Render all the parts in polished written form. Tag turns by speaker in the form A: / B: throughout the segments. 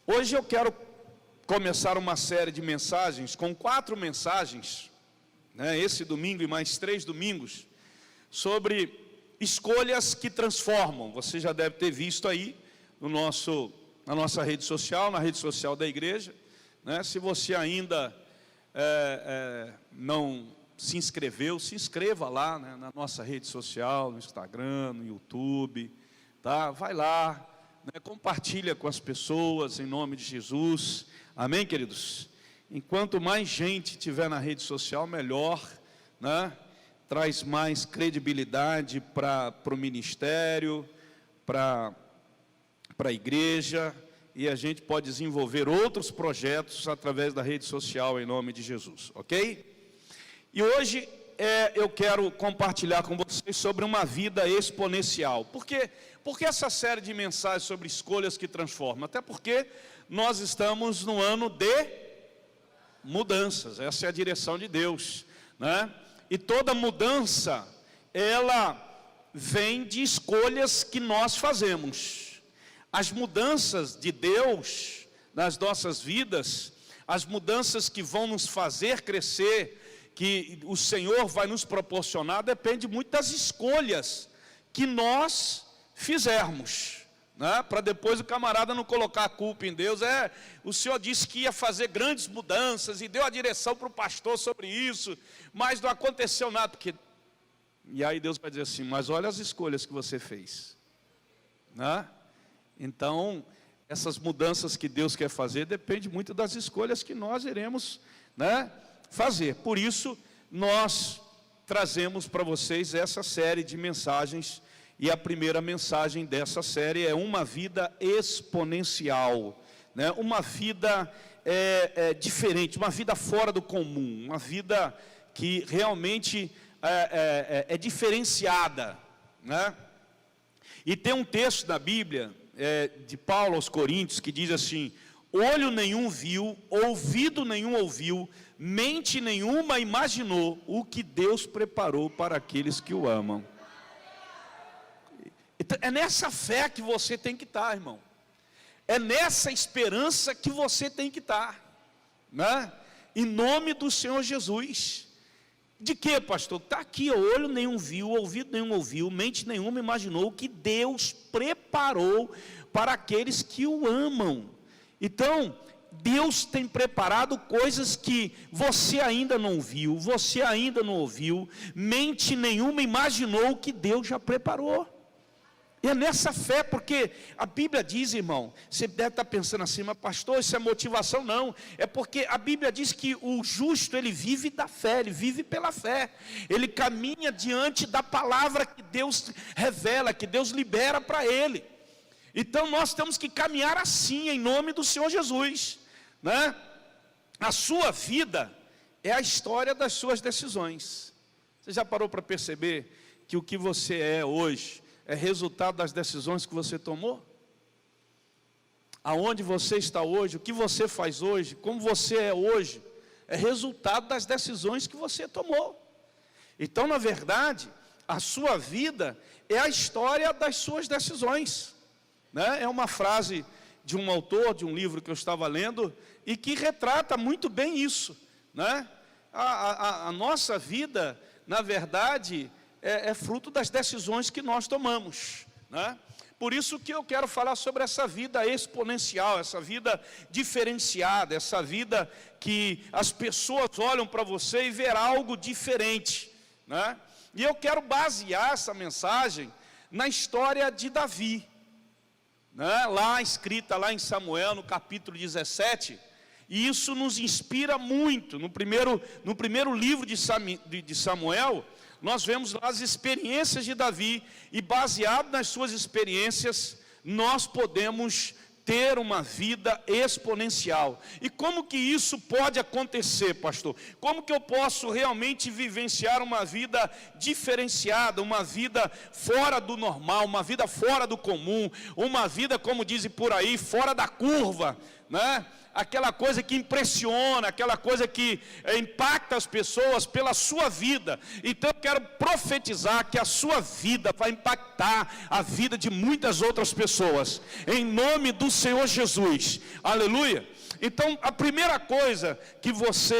A: Hoje eu quero começar uma série de mensagens, com 4 mensagens, esse domingo e mais 3 domingos, sobre escolhas que transformam. Você já deve ter visto aí na nossa rede social, na rede social da igreja. Se você ainda não se inscreveu, se inscreva lá, na nossa rede social, no Instagram, no YouTube, tá? Vai lá, compartilha com as pessoas em nome de Jesus, amém, queridos? Enquanto mais gente tiver na rede social, melhor, traz mais credibilidade para o ministério, para a igreja, e a gente pode desenvolver outros projetos através da rede social em nome de Jesus, ok? E hoje eu quero compartilhar com vocês sobre uma vida exponencial. Por que essa série de mensagens sobre escolhas que transformam? Até porque nós estamos no ano de mudanças, essa é a direção de Deus, E toda mudança, ela vem de escolhas que nós fazemos. As mudanças de Deus nas nossas vidas, as mudanças que vão nos fazer crescer, que o Senhor vai nos proporcionar, depende muito das escolhas que nós fizermos, para depois o camarada não colocar a culpa em Deus. O Senhor disse que ia fazer grandes mudanças e deu a direção para o pastor sobre isso, mas não aconteceu nada, e aí Deus vai dizer assim, mas olha as escolhas que você fez, Então, essas mudanças que Deus quer fazer, depende muito das escolhas que nós iremos, fazer. Por isso, nós trazemos para vocês essa série de mensagens, e a primeira mensagem dessa série é uma vida exponencial, uma vida diferente, uma vida fora do comum, uma vida que realmente é diferenciada, E tem um texto na Bíblia, de Paulo aos Coríntios, que diz assim: olho nenhum viu, ouvido nenhum ouviu, mente nenhuma imaginou o que Deus preparou para aqueles que o amam. Então, é nessa fé que você tem que estar, irmão. É nessa esperança que você tem que estar, Em nome do Senhor Jesus. De que, pastor? Está aqui, olho nenhum viu, ouvido nenhum ouviu, mente nenhuma imaginou o que Deus preparou para aqueles que o amam. Então, Deus tem preparado coisas que você ainda não viu, você ainda não ouviu, mente nenhuma imaginou o que Deus já preparou. E é nessa fé, porque a Bíblia diz, irmão, você deve estar pensando assim, mas pastor, isso é motivação? Não, é porque a Bíblia diz que o justo, ele vive da fé, ele vive pela fé, ele caminha diante da palavra que Deus revela, que Deus libera para ele. Então nós temos que caminhar assim, em nome do Senhor Jesus, A sua vida é a história das suas decisões. Você já parou para perceber que o que você é hoje é resultado das decisões que você tomou? Aonde você está hoje, o que você faz hoje, como você é hoje, é resultado das decisões que você tomou. Então, na verdade, a sua vida é a história das suas decisões, É uma frase de um autor, de um livro que eu estava lendo, e que retrata muito bem isso, A nossa vida, na verdade, é fruto das decisões que nós tomamos, Por isso que eu quero falar sobre essa vida exponencial, essa vida diferenciada, essa vida que as pessoas olham para você e verão algo diferente, E eu quero basear essa mensagem na história de Davi, lá escrita lá em Samuel, no capítulo 17, e isso nos inspira muito. No primeiro livro de Samuel, nós vemos lá as experiências de Davi, e baseado nas suas experiências, nós podemos ter uma vida exponencial. E como que isso pode acontecer, pastor? Como que eu posso realmente vivenciar uma vida diferenciada, uma vida fora do normal, uma vida fora do comum, uma vida, como dizem por aí, fora da curva, né? Aquela coisa que impressiona, aquela coisa que impacta as pessoas pela sua vida. Então eu quero profetizar que a sua vida vai impactar a vida de muitas outras pessoas, em nome do Senhor Jesus, aleluia. Então a primeira coisa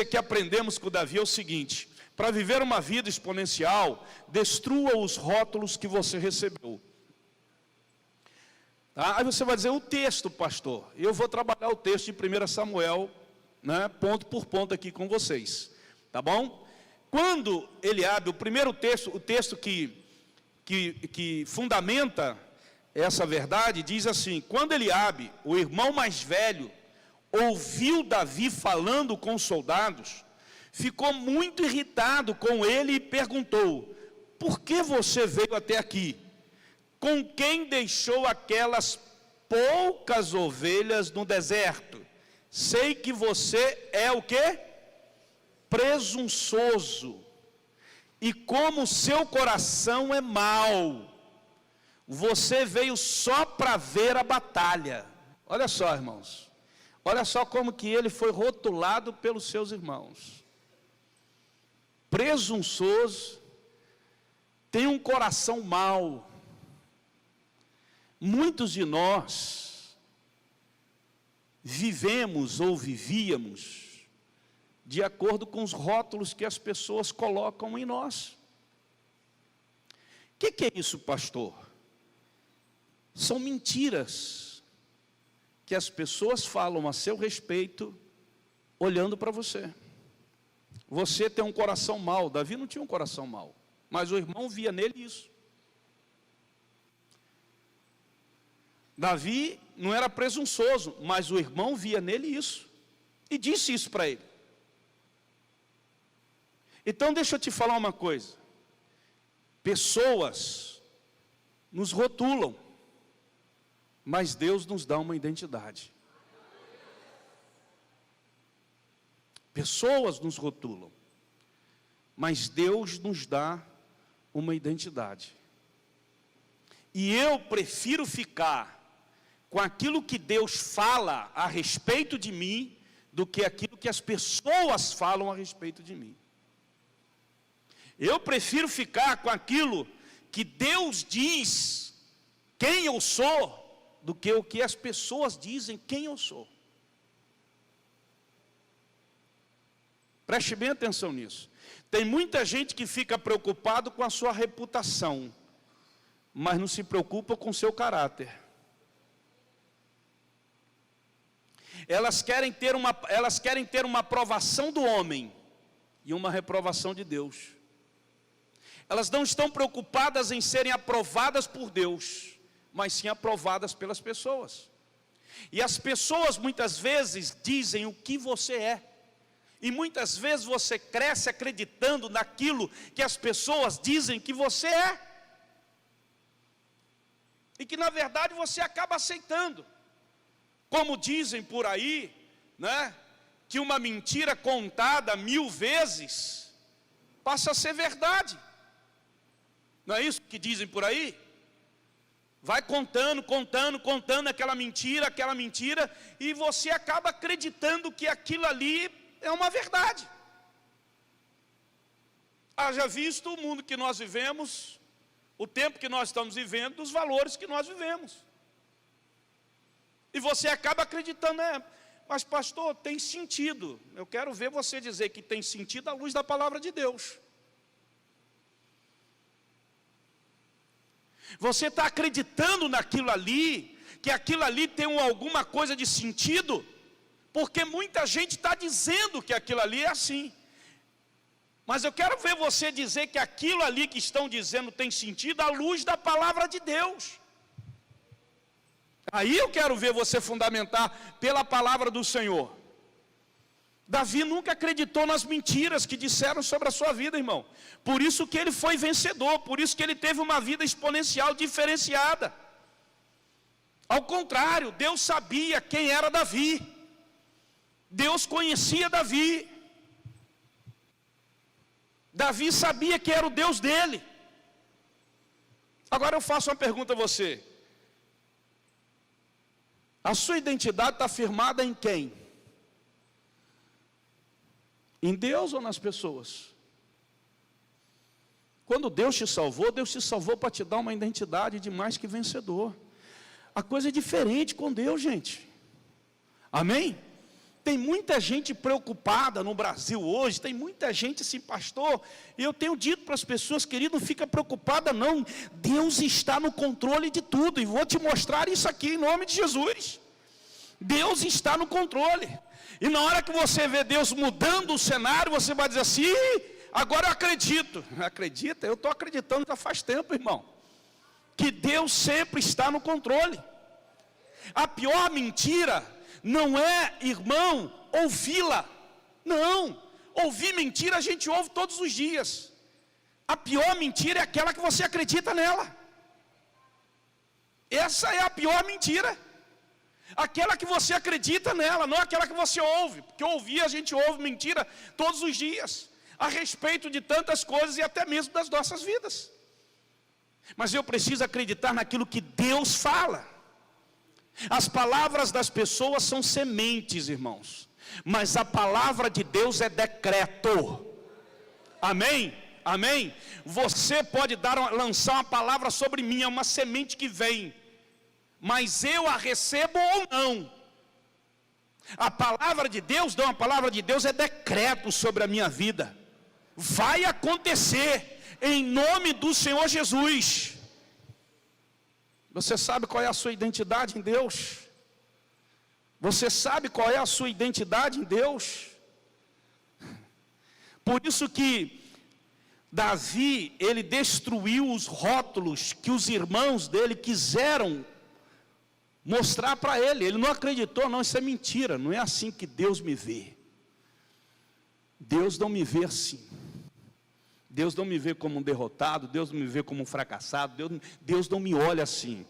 A: que aprendemos com Davi é o seguinte: para viver uma vida exponencial, destrua os rótulos que você recebeu. Tá? Aí você vai dizer, o texto, pastor, eu vou trabalhar o texto de 1 Samuel, né, ponto por ponto aqui com vocês, tá bom? Quando Eliabe, o primeiro texto, o texto que fundamenta essa verdade, diz assim: quando Eliabe, o irmão mais velho, ouviu Davi falando com os soldados, ficou muito irritado com ele e perguntou: por que você veio até aqui? Com quem deixou aquelas poucas ovelhas no deserto? Sei que você é o quê? Presunçoso. E como seu coração é mau, você veio só para ver a batalha. Olha só, irmãos. Olha só como que ele foi rotulado pelos seus irmãos. Presunçoso, tem um coração mau. Muitos de nós vivemos ou vivíamos de acordo com os rótulos que as pessoas colocam em nós. O que é isso, pastor? São mentiras que as pessoas falam a seu respeito, olhando para você. Você tem um coração mau. Davi não tinha um coração mau, mas o irmão via nele isso. Davi não era presunçoso, mas o irmão via nele isso, e disse isso para ele. Então deixa eu te falar uma coisa: pessoas nos rotulam, mas Deus nos dá uma identidade. Pessoas nos rotulam, mas Deus nos dá uma identidade. E eu prefiro ficar com aquilo que Deus fala a respeito de mim, do que aquilo que as pessoas falam a respeito de mim. Eu prefiro ficar com aquilo que Deus diz quem eu sou, do que o que as pessoas dizem quem eu sou. Preste bem atenção nisso. Tem muita gente que fica preocupado com a sua reputação, mas não se preocupa com o seu caráter. Elas querem ter uma aprovação do homem e uma reprovação de Deus. Elas não estão preocupadas em serem aprovadas por Deus, mas sim aprovadas pelas pessoas. E as pessoas muitas vezes dizem o que você é. E muitas vezes você cresce acreditando naquilo que as pessoas dizem que você é. E que na verdade você acaba aceitando. Como dizem por aí, né, que uma mentira contada 1000 vezes passa a ser verdade. Não é isso que dizem por aí? Vai contando aquela mentira, e você acaba acreditando que aquilo ali é uma verdade. Haja visto o mundo que nós vivemos, o tempo que nós estamos vivendo, dos valores que nós vivemos. E você acaba acreditando, mas pastor, tem sentido. Eu quero ver você dizer que tem sentido à luz da palavra de Deus. Você está acreditando naquilo ali, que aquilo ali tem alguma coisa de sentido, porque muita gente está dizendo que aquilo ali é assim. Mas eu quero ver você dizer que aquilo ali que estão dizendo tem sentido à luz da palavra de Deus. Aí eu quero ver você fundamentar pela palavra do Senhor. Davi nunca acreditou nas mentiras que disseram sobre a sua vida, irmão. Por isso que ele foi vencedor, por isso que ele teve uma vida exponencial, diferenciada. Ao contrário, Deus sabia quem era Davi. Deus conhecia Davi. Davi sabia que era o Deus dele. Agora eu faço uma pergunta a você. A sua identidade está firmada em quem? Em Deus ou nas pessoas? Quando Deus te salvou para te dar uma identidade de mais que vencedor. A coisa é diferente com Deus, gente. Amém? Tem muita gente preocupada no Brasil hoje, tem muita gente assim, pastor, e eu tenho dito para as pessoas, querido, não fica preocupada não, Deus está no controle de tudo, e vou te mostrar isso aqui em nome de Jesus. Deus está no controle, e na hora que você vê Deus mudando o cenário, você vai dizer assim, agora eu acredito. Acredita? Eu estou acreditando já faz tempo, irmão, que Deus sempre está no controle. A pior mentira não é, irmão, ouvi-la. Não, ouvir mentira a gente ouve todos os dias. A pior mentira é aquela que você acredita nela. Essa é a pior mentira. Aquela que você acredita nela, não aquela que você ouve. Porque ouvir a gente ouve mentira todos os dias, a respeito de tantas coisas e até mesmo das nossas vidas. Mas eu preciso acreditar naquilo que Deus fala. As palavras das pessoas são sementes, irmãos, mas a palavra de Deus é decreto. Amém? Amém? Você pode lançar uma palavra sobre mim, é uma semente que vem, mas eu a recebo ou não. A palavra de Deus, não, a palavra de Deus é decreto sobre a minha vida. Vai acontecer em nome do Senhor Jesus. Você sabe qual é a sua identidade em Deus? Você sabe qual é a sua identidade em Deus? Por isso que Davi, ele destruiu os rótulos que os irmãos dele quiseram mostrar para ele. Ele não acreditou, não, isso é mentira, não é assim que Deus me vê. Deus não me vê assim. Deus não me vê como um derrotado, Deus não me vê como um fracassado, Deus não me olha assim.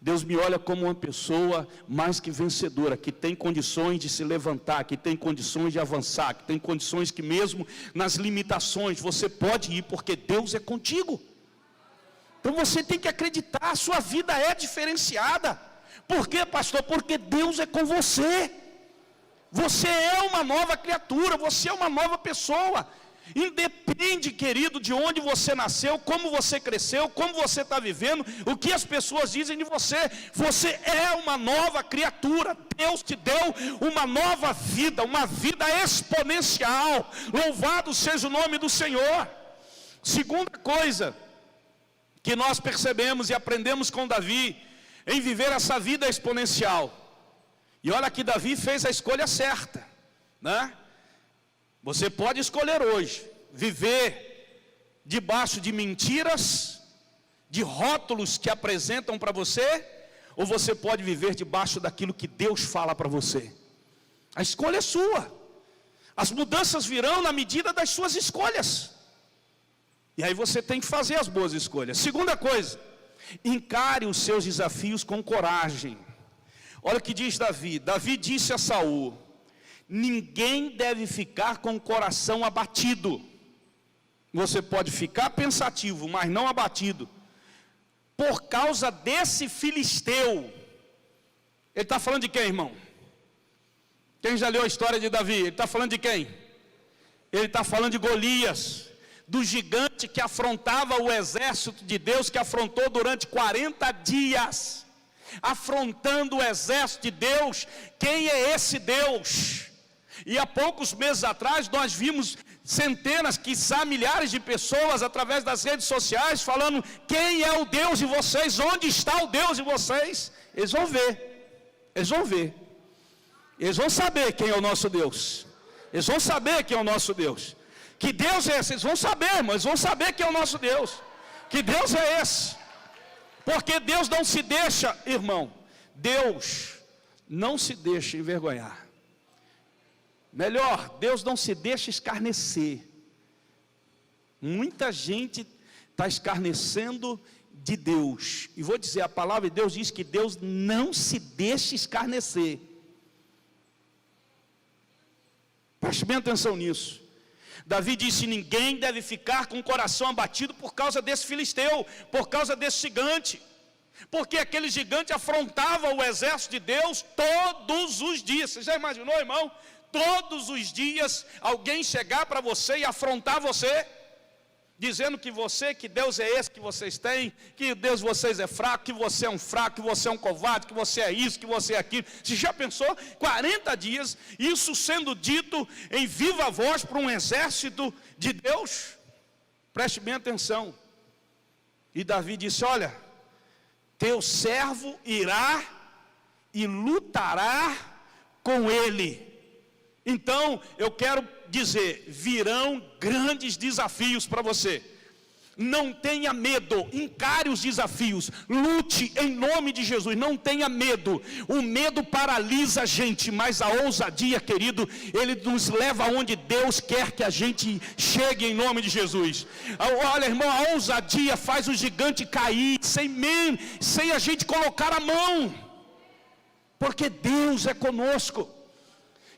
A: Deus me olha como uma pessoa mais que vencedora, que tem condições de se levantar, que tem condições de avançar, que tem condições que mesmo nas limitações você pode ir, porque Deus é contigo. Então você tem que acreditar, a sua vida é diferenciada. Por quê, pastor? Porque Deus é com você. Você é uma nova criatura, você é uma nova pessoa. Independe, querido, de onde você nasceu, como você cresceu, como você está vivendo, o que as pessoas dizem de você. Você é uma nova criatura. Deus te deu uma nova vida, uma vida exponencial. Louvado seja o nome do Senhor. Segunda coisa que nós percebemos e aprendemos com Davi, em viver essa vida exponencial. E olha que Davi fez a escolha certa, né? Você pode escolher hoje viver debaixo de mentiras, de rótulos que apresentam para você, ou você pode viver debaixo daquilo que Deus fala para você. A escolha é sua. As mudanças virão na medida das suas escolhas. E aí você tem que fazer as boas escolhas. Segunda coisa, encare os seus desafios com coragem. Olha o que diz Davi. Davi disse a Saul: ninguém deve ficar com o coração abatido. Você pode ficar pensativo, mas não abatido, por causa desse filisteu. Ele está falando de quem, irmão? Quem já leu a história de Davi? Ele está falando de quem? Ele está falando de Golias, do gigante que afrontava o exército de Deus, que afrontou durante 40 dias, afrontando o exército de Deus. Quem é esse Deus? E há poucos meses atrás nós vimos centenas, quiçá milhares de pessoas através das redes sociais falando: quem é o Deus de vocês? Onde está o Deus de vocês? Eles vão ver, eles vão ver, eles vão saber quem é o nosso Deus, eles vão saber quem é o nosso Deus. Que Deus é esse? Eles vão saber, irmão, eles vão saber quem é o nosso Deus. Que Deus é esse? Porque Deus não se deixa, irmão, Deus não se deixa envergonhar. Melhor, Deus não se deixa escarnecer. Muita gente está escarnecendo de Deus. E vou dizer, a palavra de Deus diz que Deus não se deixa escarnecer. Preste bem atenção nisso. Davi disse: ninguém deve ficar com o coração abatido por causa desse filisteu, por causa desse gigante. Porque aquele gigante afrontava o exército de Deus todos os dias. Você já imaginou, irmão? Todos os dias alguém chegar para você e afrontar você, dizendo que Deus é esse que vocês têm, que Deus de vocês é fraco, que você é um fraco, que você é um covarde, que você é isso, que você é aquilo. Você já pensou? 40 dias, isso sendo dito em viva voz para um exército de Deus? Preste bem atenção. E Davi disse: olha, teu servo irá e lutará com ele. Então, eu quero dizer, virão grandes desafios para você. Não tenha medo, encare os desafios, lute em nome de Jesus, não tenha medo. O medo paralisa a gente, mas a ousadia, querido, ele nos leva aonde Deus quer que a gente chegue em nome de Jesus. Olha, irmão, a ousadia faz o gigante cair, sem a gente colocar a mão, porque Deus é conosco.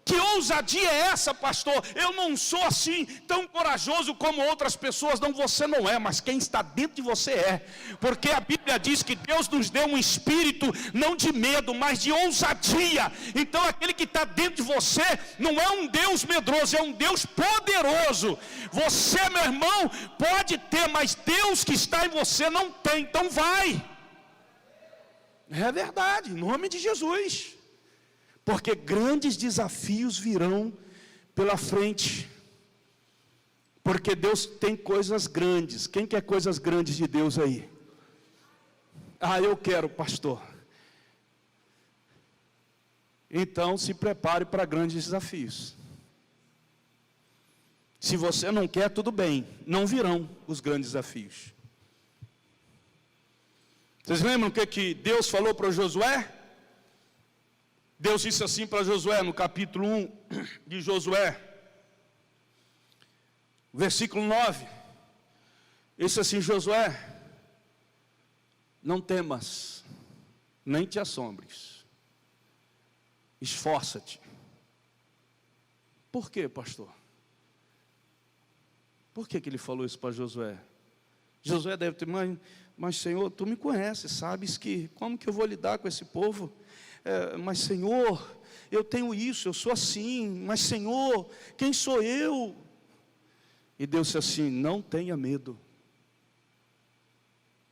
A: Que ousadia é essa, pastor? Eu não sou assim tão corajoso como outras pessoas. Não, você não é, mas quem está dentro de você é. Porque a Bíblia diz que Deus nos deu um espírito não de medo, mas de ousadia. Então aquele que está dentro de você não é um Deus medroso, é um Deus poderoso. Você, meu irmão, pode ter, mas Deus que está em você não tem. Então vai. É verdade, em nome de Jesus. Porque grandes desafios virão pela frente. Porque Deus tem coisas grandes. Quem quer coisas grandes de Deus aí? Ah, eu quero, pastor. Então se prepare para grandes desafios. Se você não quer, tudo bem, não virão os grandes desafios. Vocês lembram o que Deus falou para Josué? Deus disse assim para Josué, no capítulo 1 de Josué, versículo 9, ele disse assim: Josué, não temas, nem te assombres, esforça-te. Por quê, pastor? Por que ele falou isso para Josué? Josué deve ter, mas Senhor, tu me conheces, sabes que, como que eu vou lidar com esse povo? Mas Senhor, eu tenho isso, eu sou assim, mas Senhor, quem sou eu? E Deus disse assim: não tenha medo,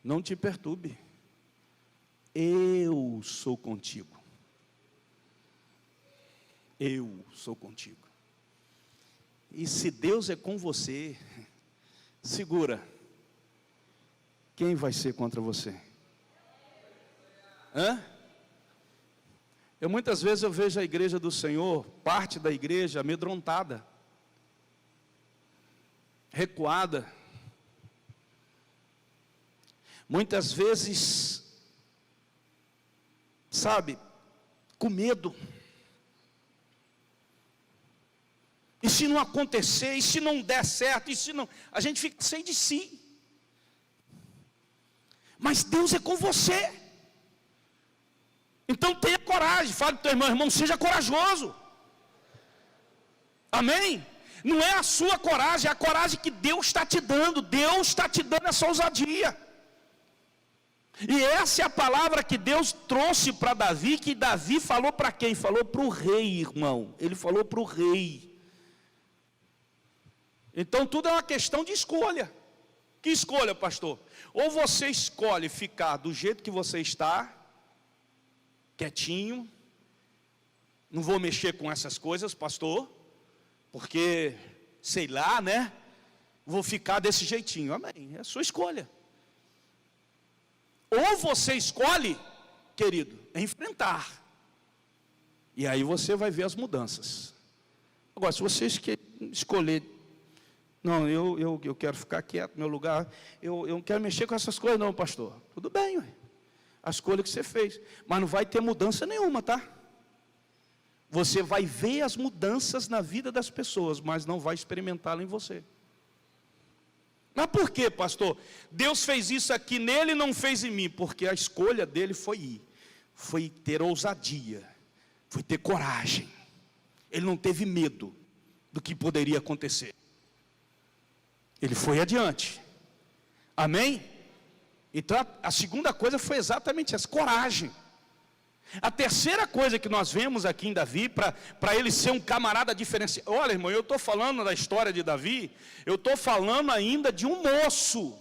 A: não te perturbe, eu sou contigo, eu sou contigo. E se Deus é com você, segura, quem vai ser contra você? Muitas vezes eu vejo a igreja do Senhor, parte da igreja amedrontada, recuada. Muitas vezes, sabe, com medo. E se não acontecer, e se não der certo, e se não, a gente fica sem de si. Mas Deus é com você. Então tenha coragem, fale para o teu irmão, seja corajoso. Amém? Não é a sua coragem, é a coragem que Deus está te dando. Deus está te dando essa ousadia. E essa é a palavra que Deus trouxe para Davi, que Davi falou para quem? Falou para o rei, irmão. Ele falou para o rei. Então tudo é uma questão de escolha. Que escolha, pastor? Ou você escolhe ficar do jeito que você está, quietinho, não vou mexer com essas coisas, pastor, porque, sei lá, né, vou ficar desse jeitinho. Amém, é a sua escolha. Ou você escolhe, querido, enfrentar, e aí você vai ver as mudanças. Agora, se você escolher, não, eu quero ficar quieto no meu lugar, eu não quero mexer com essas coisas não, pastor, tudo bem, ué. A escolha que você fez, mas não vai ter mudança nenhuma, tá? Você vai ver as mudanças na vida das pessoas, mas não vai experimentá-la em você. Mas por quê, pastor? Deus fez isso aqui nele e não fez em mim, porque a escolha dele foi ir, foi ter ousadia, foi ter coragem. Ele não teve medo do que poderia acontecer. Ele foi adiante. Amém? Então a segunda coisa foi exatamente essa, coragem. A terceira coisa que nós vemos aqui em Davi, para ele ser um camarada diferenciado. Olha, irmão, eu estou falando da história de Davi, eu estou falando ainda de um moço.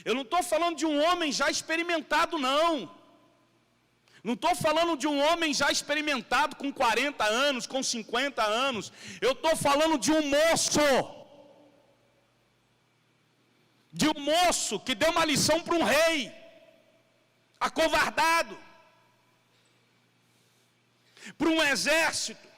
A: Eu não estou falando de um homem já experimentado, não. Não estou falando de um homem já experimentado com 40 anos, com 50 anos. Eu estou falando de um moço. De um moço que deu uma lição para um rei, acovardado, para um exército.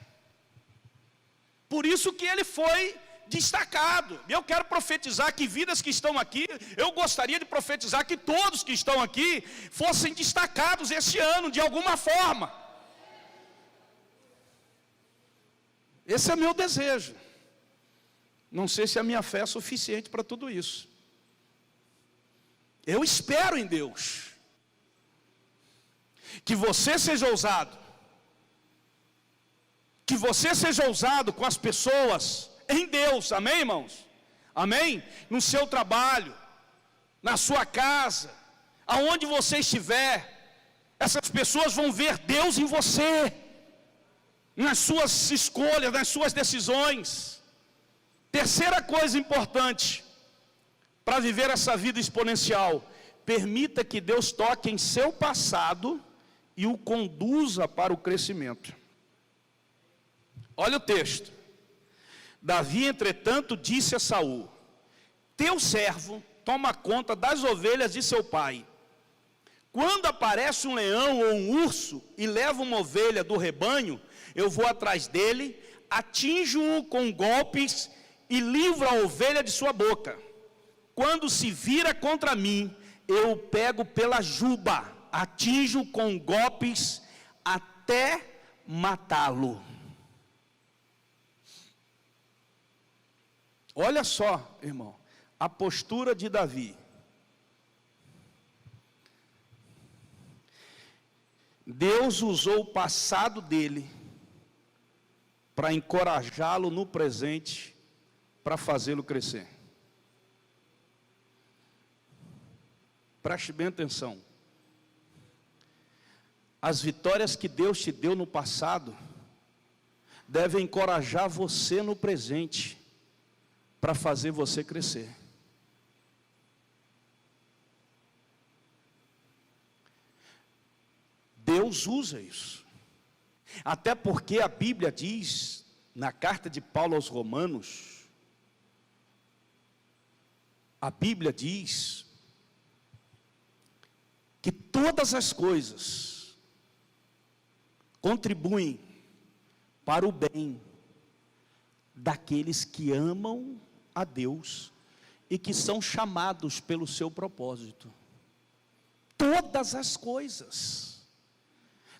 A: Por isso que ele foi destacado. Eu quero profetizar que vidas que estão aqui, eu gostaria de profetizar que todos que estão aqui fossem destacados esse ano, de alguma forma. Esse é meu desejo. Não sei se a minha fé é suficiente para tudo isso. Eu espero em Deus que você seja ousado, que você seja ousado com as pessoas em Deus, amém, irmãos? Amém? No seu trabalho, na sua casa, aonde você estiver, essas pessoas vão ver Deus em você, nas suas escolhas, nas suas decisões. Terceira coisa importante, para viver essa vida exponencial, permita que Deus toque em seu passado e o conduza para o crescimento. Olha o texto. Davi, entretanto, disse a Saul: teu servo toma conta das ovelhas de seu pai. Quando aparece um leão ou um urso e leva uma ovelha do rebanho, eu vou atrás dele, atinjo-o com golpes e livro a ovelha de sua boca. Quando se vira contra mim, eu o pego pela juba, atinjo com golpes até matá-lo. Olha só, irmão, a postura de Davi. Deus usou o passado dele para encorajá-lo no presente, para fazê-lo crescer. Preste bem atenção. As vitórias que Deus te deu no passado devem encorajar você no presente, para fazer você crescer. Deus usa isso. Até porque a Bíblia diz, na carta de Paulo aos Romanos, a Bíblia diz que todas as coisas contribuem para o bem daqueles que amam a Deus e que são chamados pelo seu propósito. Todas as coisas,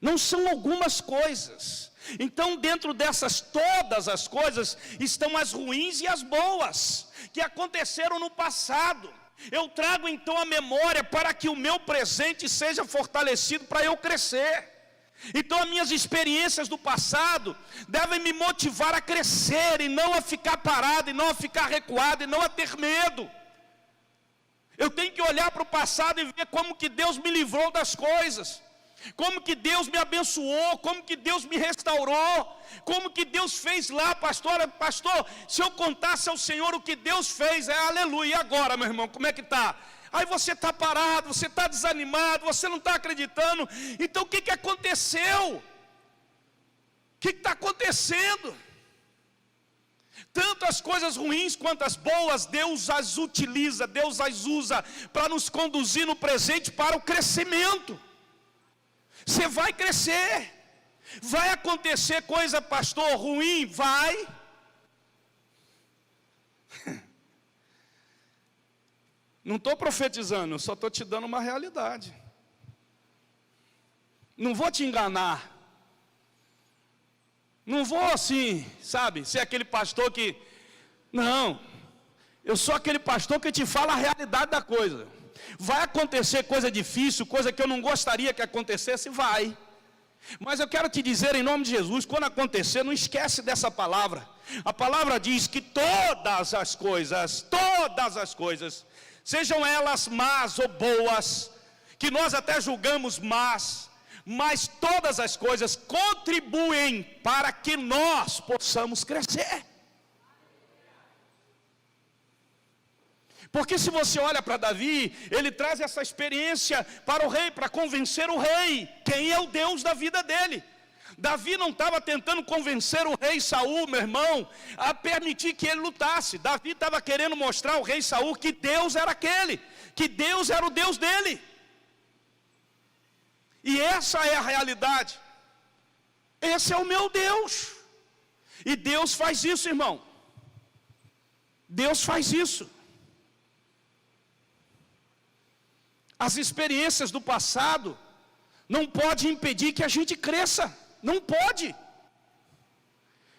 A: não são algumas coisas. Então, dentro dessas todas as coisas, estão as ruins e as boas, que aconteceram no passado. Eu trago então a memória para que o meu presente seja fortalecido para eu crescer. Então as minhas experiências do passado devem me motivar a crescer e não a ficar parado, e não a ficar recuado, e não a ter medo. Eu tenho que olhar para o passado e ver como que Deus me livrou das coisas, como que Deus me abençoou, como que Deus me restaurou, como que Deus fez lá, pastor, se eu contasse ao Senhor o que Deus fez, aleluia. E agora, meu irmão, como é que está? Aí você está parado, você está desanimado, você não está acreditando. Então o que aconteceu? O que está acontecendo? Tanto as coisas ruins quanto as boas, Deus as utiliza, Deus as usa para nos conduzir no presente para o crescimento. Você vai crescer. Vai acontecer coisa, pastor, ruim? Vai. Não estou profetizando, eu só estou te dando uma realidade. Não vou te enganar. Não vou assim, sabe, ser aquele pastor que... Não, eu sou aquele pastor que te fala a realidade da coisa. Vai acontecer coisa difícil, coisa que eu não gostaria que acontecesse, vai. Mas eu quero te dizer em nome de Jesus, quando acontecer, não esquece dessa palavra. A palavra diz que todas as coisas sejam elas más ou boas, que nós até julgamos más, mas todas as coisas contribuem para que nós possamos crescer. Porque se você olha para Davi, ele traz essa experiência para o rei, para convencer o rei, quem é o Deus da vida dele. Davi não estava tentando convencer o rei Saul, meu irmão, a permitir que ele lutasse. Davi estava querendo mostrar ao rei Saul que Deus era aquele, que Deus era o Deus dele. E essa é a realidade. Esse é o meu Deus. E Deus faz isso, irmão. Deus faz isso. As experiências do passado não podem impedir que a gente cresça. Não pode.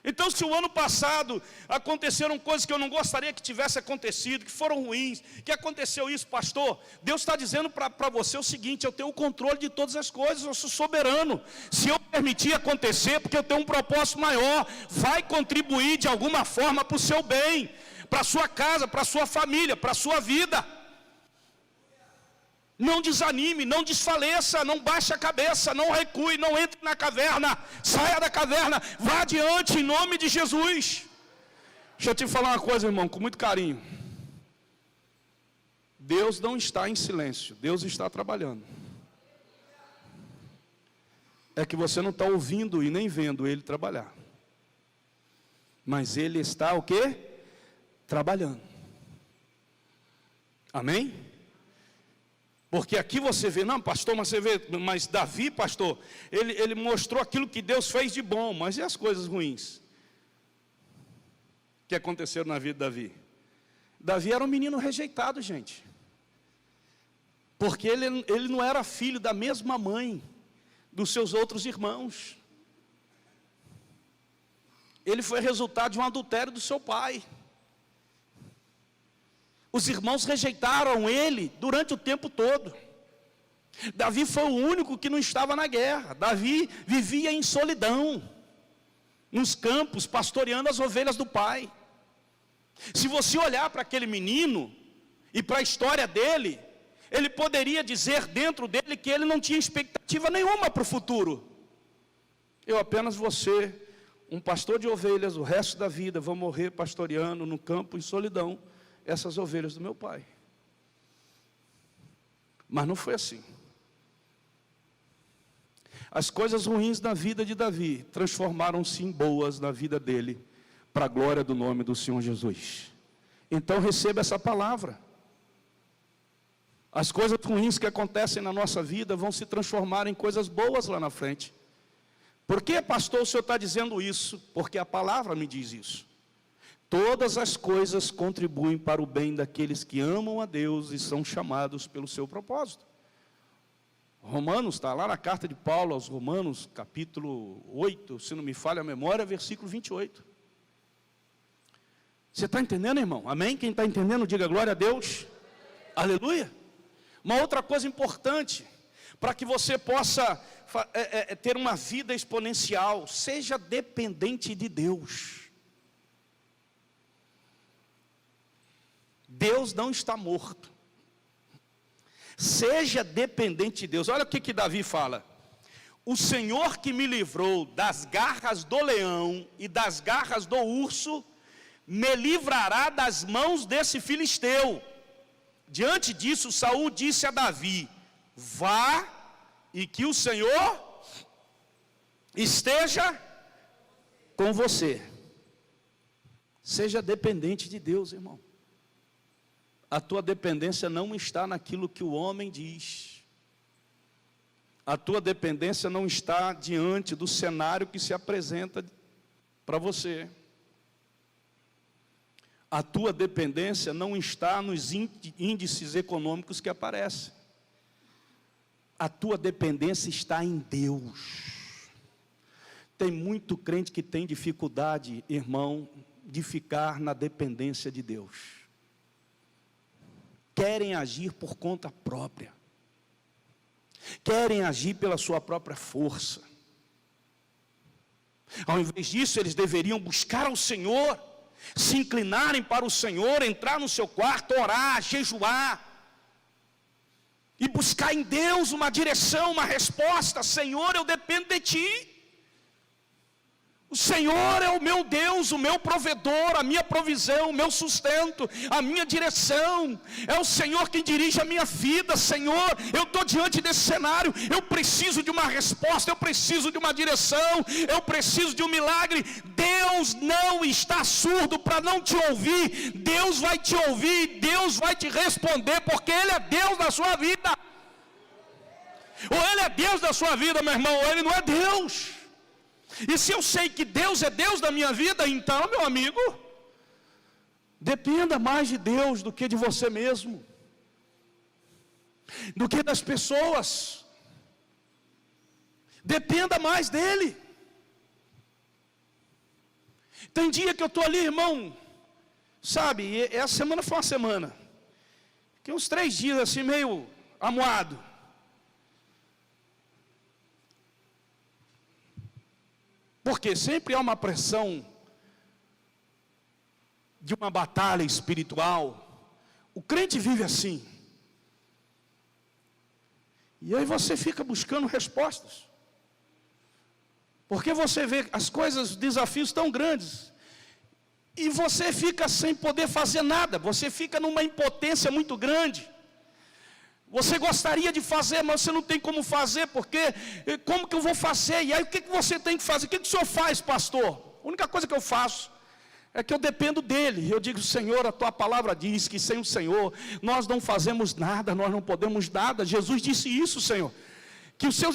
A: Então, se o ano passado aconteceram coisas que eu não gostaria que tivesse acontecido, que foram ruins, que aconteceu isso, pastor, Deus está dizendo para você o seguinte: eu tenho o controle de todas as coisas, eu sou soberano. Se eu permitir acontecer, porque eu tenho um propósito maior, vai contribuir de alguma forma para o seu bem, para a sua casa, para a sua família, para a sua vida. Não desanime, não desfaleça, não baixe a cabeça, não recue, não entre na caverna, saia da caverna, vá adiante em nome de Jesus. Deixa eu te falar uma coisa, irmão, com muito carinho. Deus não está em silêncio, Deus está trabalhando. É que você não está ouvindo e nem vendo Ele trabalhar. Mas Ele está o quê? Trabalhando. Amém? Porque aqui você vê, não pastor, mas você vê, mas Davi, pastor, ele mostrou aquilo que Deus fez de bom, mas e as coisas ruins que aconteceram na vida de Davi? Davi era um menino rejeitado, gente, porque ele não era filho da mesma mãe dos seus outros irmãos. Ele foi resultado de um adultério do seu pai. Os irmãos rejeitaram ele durante o tempo todo. Davi foi o único que não estava na guerra. Davi vivia em solidão, nos campos, pastoreando as ovelhas do pai. Se você olhar para aquele menino e para a história dele, ele poderia dizer dentro dele que ele não tinha expectativa nenhuma para o futuro. Eu apenas vou ser um pastor de ovelhas o resto da vida, vou morrer pastoreando no campo em solidão essas ovelhas do meu pai. Mas não foi assim. As coisas ruins da vida de Davi transformaram-se em boas na vida dele, para a glória do nome do Senhor Jesus. Então receba essa palavra. As coisas ruins que acontecem na nossa vida vão se transformar em coisas boas lá na frente. Por que, pastor, o senhor está dizendo isso? Porque a palavra me diz isso. Todas as coisas contribuem para o bem daqueles que amam a Deus e são chamados pelo seu propósito. Romanos, está lá na carta de Paulo aos Romanos, capítulo 8, se não me falha a memória, versículo 28. Você está entendendo, irmão? Amém? Quem está entendendo, diga glória a Deus. Aleluia. Uma outra coisa importante, para que você possa ter uma vida exponencial, seja dependente de Deus. Deus não está morto. Seja dependente de Deus. Olha o que Davi fala: o Senhor que me livrou das garras do leão e das garras do urso, me livrará das mãos desse filisteu. Diante disso, Saul disse a Davi: vá e que o Senhor esteja com você. Seja dependente de Deus, irmão. A tua dependência não está naquilo que o homem diz. A tua dependência não está diante do cenário que se apresenta para você. A tua dependência não está nos índices econômicos que aparecem. A tua dependência está em Deus. Tem muito crente que tem dificuldade, irmão, de ficar na dependência de Deus. Querem agir por conta própria. Querem agir pela sua própria força. Ao invés disso, eles deveriam buscar ao Senhor se inclinarem para o Senhor, entrar no seu quarto, orar, jejuar, e buscar em Deus uma direção, uma resposta. Senhor, eu dependo de Ti. O Senhor é o meu Deus, o meu provedor, a minha provisão, o meu sustento, a minha direção. É o Senhor quem dirige a minha vida. Senhor, eu estou diante desse cenário, eu preciso de uma resposta, eu preciso de uma direção, eu preciso de um milagre. Deus não está surdo para não te ouvir. Deus vai te ouvir, Deus vai te responder, porque Ele é Deus da sua vida. Ou Ele é Deus da sua vida, meu irmão, ou Ele não é Deus. E se eu sei que Deus é Deus da minha vida, então, meu amigo, dependa mais de Deus do que de você mesmo, do que das pessoas. Dependa mais dEle. Tem dia que eu estou ali, irmão, sabe, essa semana foi uma semana, que uns 3 dias assim, meio amuado. Porque sempre há uma pressão de uma batalha espiritual. O crente vive assim. E aí você fica buscando respostas. Porque você vê as coisas, os desafios tão grandes. E você fica sem poder fazer nada. Você fica numa impotência muito grande. Você gostaria de fazer, mas você não tem como fazer, porque como que eu vou fazer? E aí o que você tem que fazer? O que o senhor faz, pastor? A única coisa que eu faço é que eu dependo dele. Eu digo, Senhor, a tua palavra diz que sem o Senhor nós não fazemos nada, nós não podemos nada. Jesus disse isso, Senhor.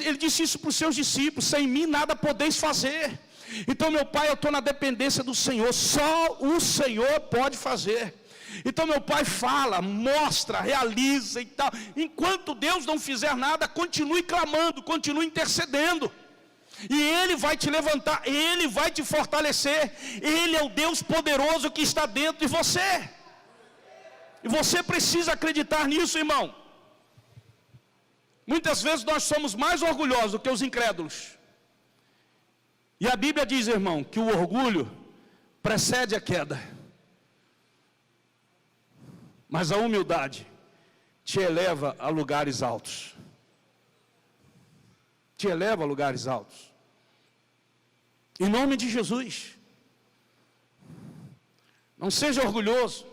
A: Ele disse isso para os seus discípulos: sem mim nada podeis fazer. Então, meu Pai, eu estou na dependência do Senhor. Só o Senhor pode fazer. Então meu pai fala, mostra, realiza e tal. Enquanto Deus não fizer nada, continue clamando, continue intercedendo. E Ele vai te levantar, Ele vai te fortalecer. Ele é o Deus poderoso que está dentro de você. E você precisa acreditar nisso, irmão. Muitas vezes nós somos mais orgulhosos do que os incrédulos. E a Bíblia diz, irmão, que o orgulho precede a queda. Mas a humildade te eleva a lugares altos. Te eleva a lugares altos. Em nome de Jesus. Não seja orgulhoso.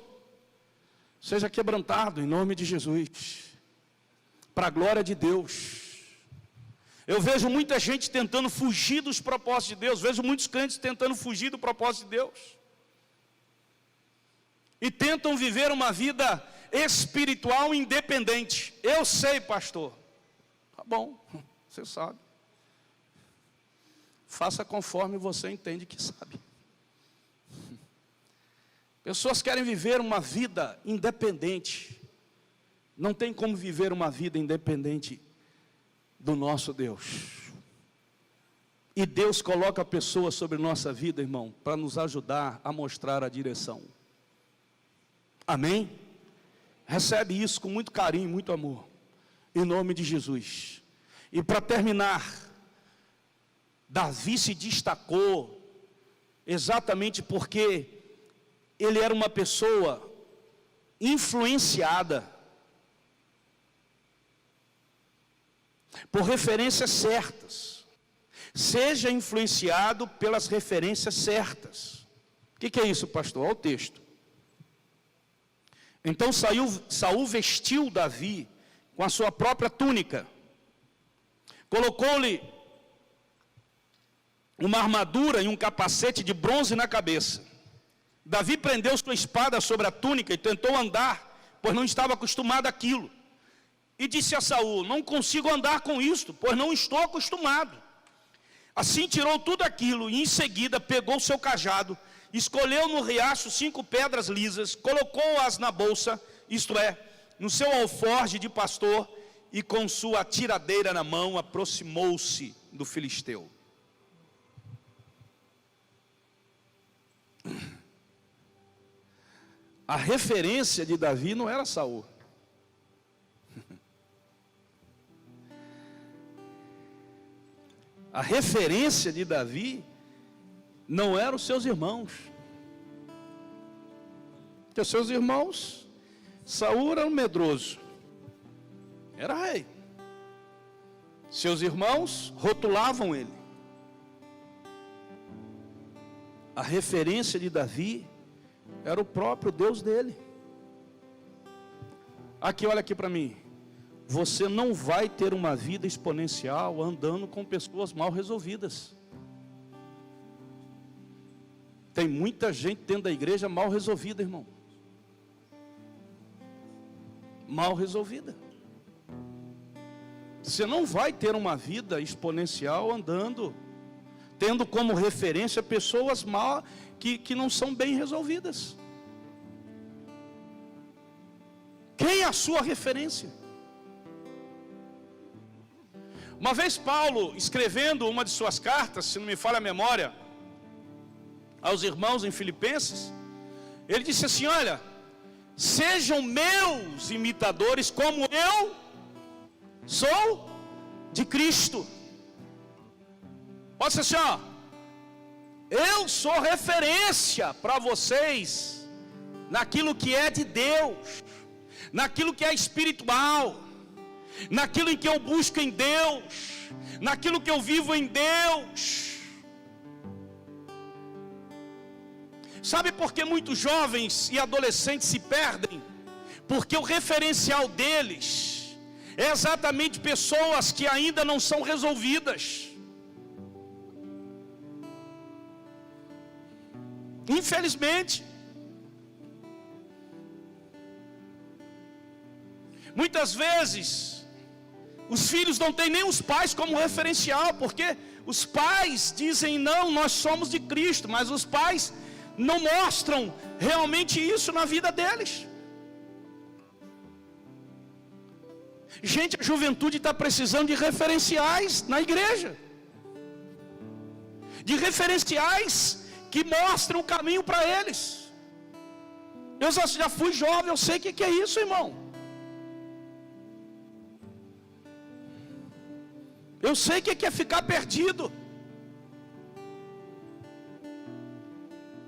A: Seja quebrantado em nome de Jesus. Para a glória de Deus. Eu vejo muita gente tentando fugir dos propósitos de Deus. Vejo muitos crentes tentando fugir do propósito de Deus. E tentam viver uma vida espiritual independente. Eu sei, pastor. Tá bom, você sabe. Faça conforme você entende que sabe. Pessoas querem viver uma vida independente. Não tem como viver uma vida independente do nosso Deus. E Deus coloca pessoas sobre nossa vida, irmão, para nos ajudar a mostrar a direção. Amém? Recebe isso com muito carinho, muito amor, em nome de Jesus. E para terminar, Davi se destacou exatamente porque ele era uma pessoa influenciada por referências certas. Seja influenciado pelas referências certas. O que é isso, pastor? Olha o texto. Então Saul vestiu Davi com a sua própria túnica, colocou-lhe uma armadura e um capacete de bronze na cabeça. Davi prendeu sua espada sobre a túnica e tentou andar, pois não estava acostumado àquilo. E disse a Saul: não consigo andar com isto, pois não estou acostumado. Assim tirou tudo aquilo e em seguida pegou o seu cajado, escolheu no riacho 5 pedras lisas, colocou-as na bolsa, isto é, no seu alforje de pastor, e com sua tiradeira na mão aproximou-se do filisteu. A referência de Davi não era Saul. A referência de Davi não eram os seus irmãos. Porque seus irmãos, Saul era um medroso, era rei. Seus irmãos rotulavam ele. A referência de Davi era o próprio Deus dele. Aqui, olha aqui para mim. Você não vai ter uma vida exponencial andando com pessoas mal resolvidas. Tem muita gente dentro da igreja mal resolvida, irmão. Mal resolvida. Você não vai ter uma vida exponencial andando, tendo como referência pessoas mal, que não são bem resolvidas. Quem é a sua referência? Uma vez Paulo, escrevendo uma de suas cartas, se não me falha a memória, aos irmãos em Filipenses, ele disse assim: olha, sejam meus imitadores como eu sou de Cristo. Pode ser assim, ó, eu sou referência para vocês naquilo que é de Deus, naquilo que é espiritual, naquilo em que eu busco em Deus, naquilo que eu vivo em Deus. Sabe por que muitos jovens e adolescentes se perdem? Porque o referencial deles é exatamente pessoas que ainda não são resolvidas. Infelizmente. Muitas vezes os filhos não têm nem os pais como referencial, porque os pais dizem: não, nós somos de Cristo, mas os pais não mostram realmente isso na vida deles. Gente, a juventude está precisando de referenciais na igreja, de referenciais que mostram o caminho para eles. Eu já fui jovem, eu sei o que é isso, irmão. Eu sei o que é ficar perdido,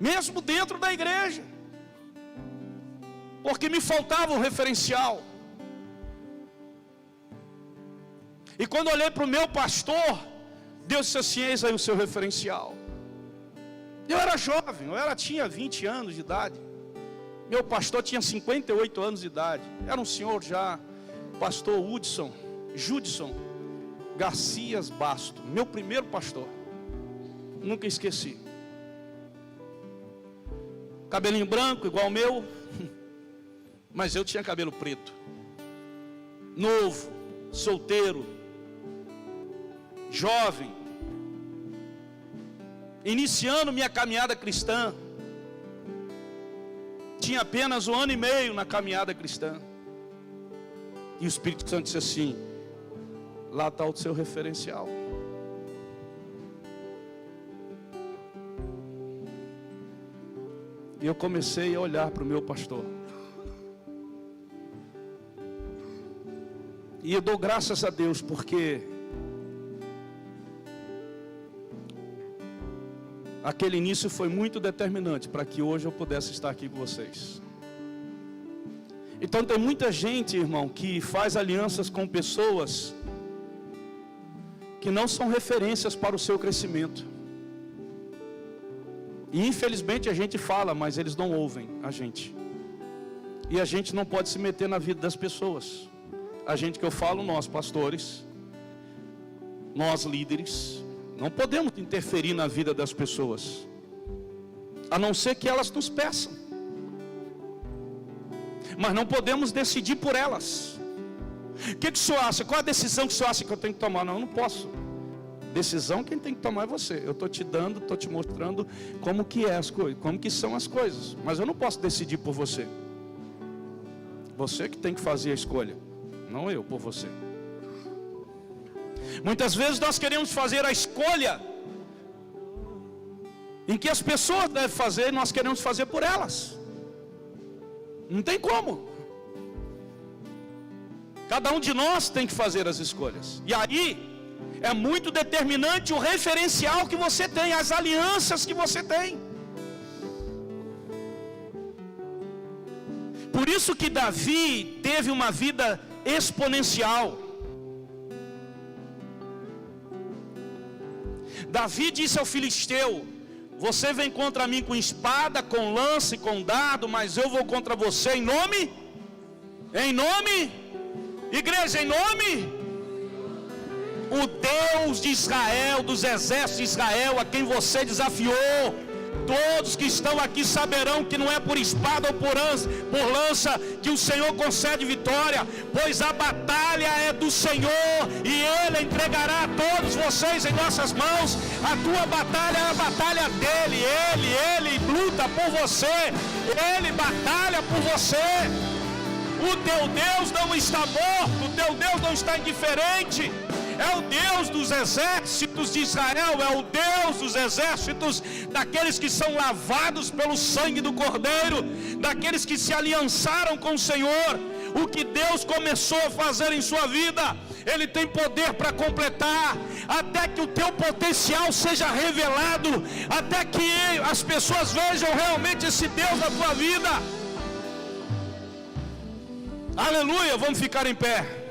A: mesmo dentro da igreja, porque me faltava um referencial. E quando olhei para o meu pastor, Deus disse assim: eis aí o seu referencial. Eu era jovem, tinha 20 anos de idade. Meu pastor tinha 58 anos de idade. Era um senhor já, pastor Judson Garcias Basto, meu primeiro pastor. Nunca esqueci. Cabelinho branco, igual o meu, mas eu tinha cabelo preto. Novo, solteiro, jovem, iniciando minha caminhada cristã. Tinha apenas 1 ano e meio na caminhada cristã. E o Espírito Santo disse assim: lá está o seu referencial. E eu comecei a olhar para o meu pastor. E eu dou graças a Deus, porque aquele início foi muito determinante para que hoje eu pudesse estar aqui com vocês. Então tem muita gente, irmão, que faz alianças com pessoas que não são referências para o seu crescimento. E infelizmente a gente fala, mas eles não ouvem a gente. E a gente não pode se meter na vida das pessoas. A gente que eu falo, nós pastores, nós líderes, não podemos interferir na vida das pessoas, a não ser que elas nos peçam. Mas não podemos decidir por elas. O que o senhor acha? Qual a decisão que o senhor acha que eu tenho que tomar? Não, eu não posso. Decisão quem tem que tomar é você. Eu estou te dando, estou te mostrando como que é as coisas, como que são as coisas. Mas eu não posso decidir por você. Você que tem que fazer a escolha, não eu por você. Muitas vezes nós queremos fazer a escolha em que as pessoas devem fazer, e nós queremos fazer por elas. Não tem como. Cada um de nós tem que fazer as escolhas. E aí é muito determinante o referencial que você tem, as alianças que você tem. Por isso que Davi teve uma vida exponencial. Davi disse ao filisteu: você vem contra mim com espada, com lança e com dardo, mas eu vou contra você em nome, igreja, em nome, o Deus de Israel, dos exércitos de Israel, a quem você desafiou. Todos que estão aqui saberão que não é por espada ou por lança que o Senhor concede vitória, pois a batalha é do Senhor, e Ele entregará a todos vocês em nossas mãos. A tua batalha é a batalha dEle. Ele luta por você, Ele batalha por você. O teu Deus não está morto, o teu Deus não está indiferente. É o Deus dos exércitos de Israel, é o Deus dos exércitos daqueles que são lavados pelo sangue do Cordeiro, daqueles que se aliançaram com o Senhor. O que Deus começou a fazer em sua vida, Ele tem poder para completar, até que o teu potencial seja revelado, até que as pessoas vejam realmente esse Deus na tua vida. Aleluia, vamos ficar em pé.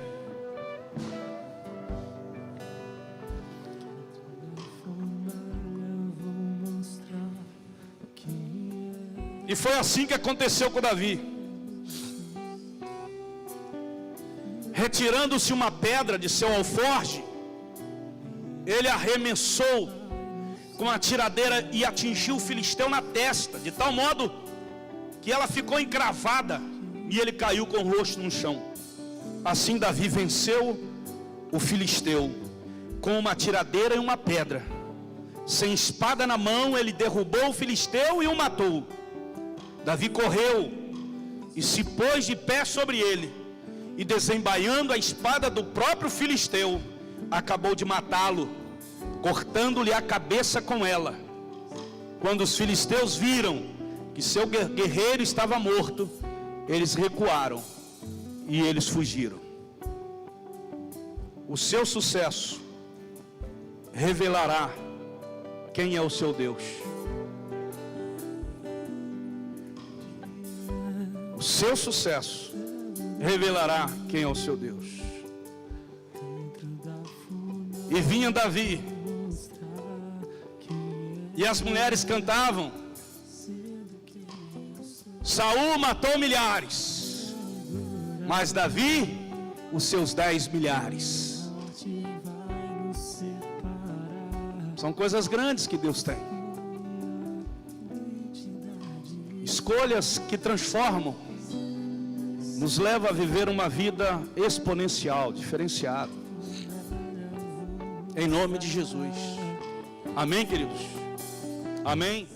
A: E foi assim que aconteceu com Davi. Retirando-se uma pedra de seu alforje, ele arremessou com a tiradeira e atingiu o filisteu na testa, de tal modo que ela ficou encravada e ele caiu com o rosto no chão. Assim Davi venceu o filisteu com uma tiradeira e uma pedra. Sem espada na mão, ele derrubou o filisteu e o matou. Davi correu e se pôs de pé sobre ele, e desembaiando a espada do próprio filisteu, acabou de matá-lo, cortando-lhe a cabeça com ela. Quando os filisteus viram que seu guerreiro estava morto, eles recuaram e eles fugiram. O seu sucesso revelará quem é o seu Deus. O seu sucesso revelará quem é o seu Deus. E vinha Davi, e as mulheres cantavam: Saul matou milhares, mas Davi os seus 10 milhares. São coisas grandes que Deus tem. Escolhas que transformam, nos leva a viver uma vida exponencial, diferenciada. Em nome de Jesus. Amém, queridos? Amém.